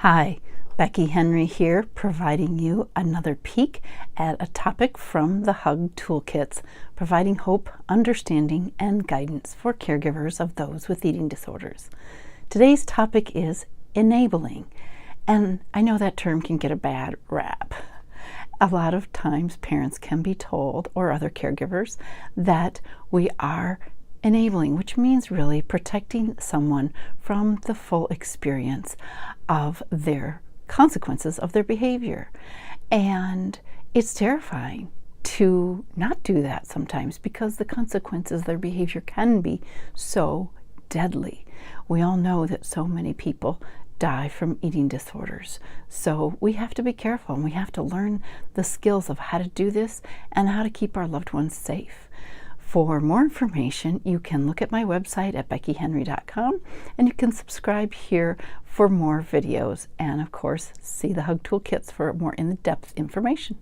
Hi, Becky Henry here, providing you another peek at a topic from the Hug Toolkits, providing hope, understanding, and guidance for caregivers of those with eating disorders. Today's topic is enabling, and I know that term can get a bad rap. A lot of times parents can be told, or other caregivers, that we are enabling, which means really protecting someone from the full experience of their consequences of their behavior. And it's terrifying to not do that sometimes because the consequences of their behavior can be so deadly. We all know that so many people die from eating disorders. So we have to be careful, and we have to learn the skills of how to do this and how to keep our loved ones safe. For more information, you can look at my website at beckyhenry.com, and you can subscribe here for more videos, and of course see the Hug Toolkits for more in-depth information.